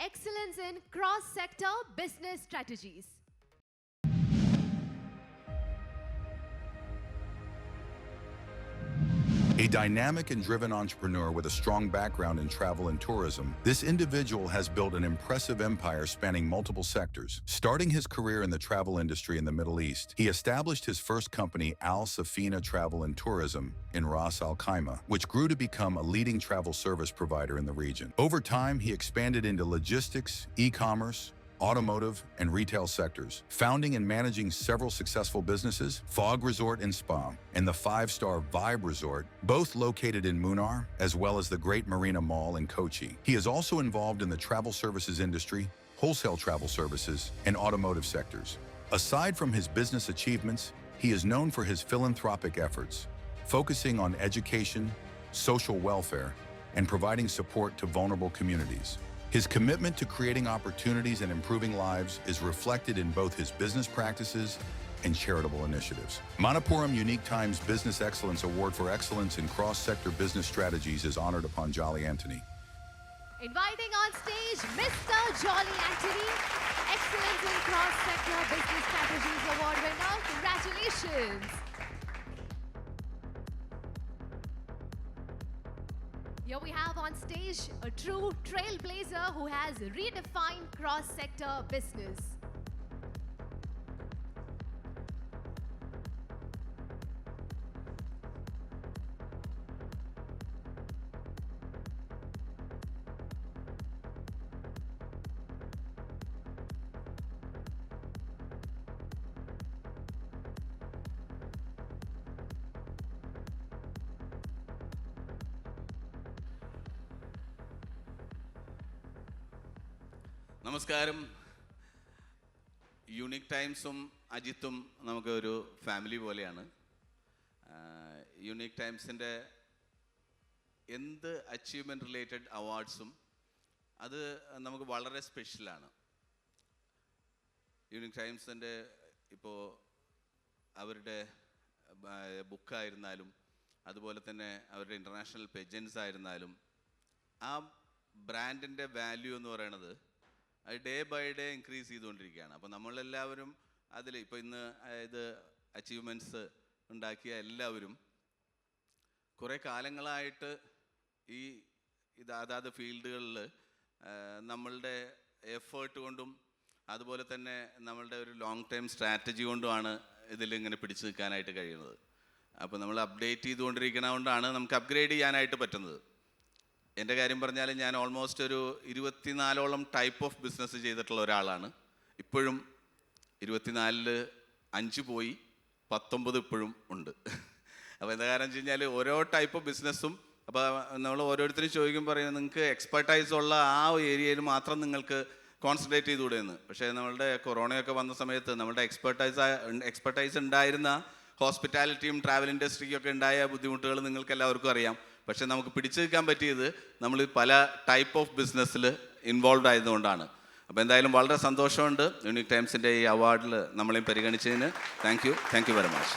Excellence in cross-sector business strategies. A dynamic and driven entrepreneur with a strong background in travel and tourism, this individual has built an impressive empire spanning multiple sectors. Starting his career in the travel industry in the Middle East, he established his first company, Al Safina Travel and Tourism, in Ras Al Khaimah, which grew to become a leading travel service provider in the region. Over time, he expanded into logistics, e-commerce, automotive, and retail sectors, founding and managing several successful businesses, Fog Resort and Spa, and the five-star Vibe Resort, both located in Munnar, as well as the Great Marina Mall in Kochi. He is also involved in the travel services industry, wholesale travel services, and automotive sectors. Aside from his business achievements, he is known for his philanthropic efforts, focusing on education, social welfare, and providing support to vulnerable communities. His commitment to creating opportunities and improving lives is reflected in both his business practices and charitable initiatives. Manappuram Unique Times Business Excellence Award for Excellence in Cross-Sector Business Strategies is honored upon Jolly Anthony. Inviting on stage Mr. Jolly Anthony, Excellence in Cross-Sector Business Strategies Award winner. Congratulations. Here we have on stage a true trailblazer who has redefined cross-sector business. നമസ്കാരം. Unique ടൈംസും അജിത്തും നമുക്കൊരു family പോലെയാണ്. Unique ടൈംസിൻ്റെ എന്ത് achievement related അവാർഡ്സും അത് നമുക്ക് വളരെ സ്പെഷ്യലാണ്. Unique ടൈംസിൻ്റെ ഇപ്പോൾ അവരുടെ ബുക്കായിരുന്നാലും അതുപോലെ തന്നെ അവരുടെ ഇൻ്റർനാഷണൽ പെജൻസ് ആയിരുന്നാലും ആ ബ്രാൻഡിൻ്റെ വാല്യൂ എന്ന് പറയണത് അത് ഡേ ബൈ ഡേ ഇൻക്രീസ് ചെയ്തുകൊണ്ടിരിക്കുകയാണ്. അപ്പോൾ നമ്മളെല്ലാവരും അതിൽ ഇപ്പോൾ ഇന്ന് ഇത് അച്ചീവ്മെൻറ്റ്സ് ഉണ്ടാക്കിയ എല്ലാവരും കുറേ കാലങ്ങളായിട്ട് അതാത് ഫീൽഡുകളിൽ നമ്മളുടെ എഫേർട്ട് കൊണ്ടും അതുപോലെ തന്നെ നമ്മളുടെ ഒരു ലോങ് ടൈം സ്ട്രാറ്റജി കൊണ്ടുമാണ് ഇതിലിങ്ങനെ പിടിച്ചു നിൽക്കാനായിട്ട് കഴിയുന്നത്. അപ്പോൾ നമ്മൾ അപ്ഡേറ്റ് ചെയ്തുകൊണ്ടിരിക്കുന്നതുകൊണ്ടാണ് നമുക്ക് അപ്ഗ്രേഡ് ചെയ്യാനായിട്ട് പറ്റുന്നത്. എൻ്റെ കാര്യം പറഞ്ഞാൽ ഞാൻ ഓൾമോസ്റ്റ് ഒരു 24ഓളം ടൈപ്പ് ഓഫ് ബിസിനസ് ചെയ്തിട്ടുള്ള ഒരാളാണ്. ഇപ്പോഴും 24 5 പോയി 19 ഇപ്പോഴും ഉണ്ട്. അപ്പോൾ എന്താ കാരണം വെച്ച് കഴിഞ്ഞാൽ ഓരോ ടൈപ്പ് ഓഫ് ബിസിനസ്സും അപ്പോൾ നമ്മൾ ഓരോരുത്തരും ചോദിക്കും പറയുന്നത് നിങ്ങൾക്ക് എക്സ്പെർട്ടൈസ് ഉള്ള ആ ഏരിയയിൽ മാത്രം നിങ്ങൾക്ക് കോൺസെൻട്രേറ്റ് ചെയ്തുകൂടെ എന്ന്. പക്ഷേ നമ്മളുടെ കൊറോണയൊക്കെ വന്ന സമയത്ത് നമ്മളുടെ എക്സ്പെർട്ടൈസ് ഉണ്ടായിരുന്ന ഹോസ്പിറ്റാലിറ്റിയും ട്രാവൽ ഇൻഡസ്ട്രിക്കൊക്കെ ഉണ്ടായ ബുദ്ധിമുട്ടുകൾ നിങ്ങൾക്ക് എല്ലാവർക്കും അറിയാം. പക്ഷെ നമുക്ക് പിടിച്ചു നിൽക്കാൻ പറ്റിയത് നമ്മൾ പല ടൈപ്പ് ഓഫ് ബിസിനസ്സിൽ ഇൻവോൾവ് ആയതുകൊണ്ടാണ്. അപ്പോൾ എന്തായാലും വളരെ സന്തോഷമുണ്ട് യൂണിക് ടൈംസിൻ്റെ ഈ അവാർഡിൽ നമ്മളെയും പരിഗണിച്ചതിന്. Thank you very much.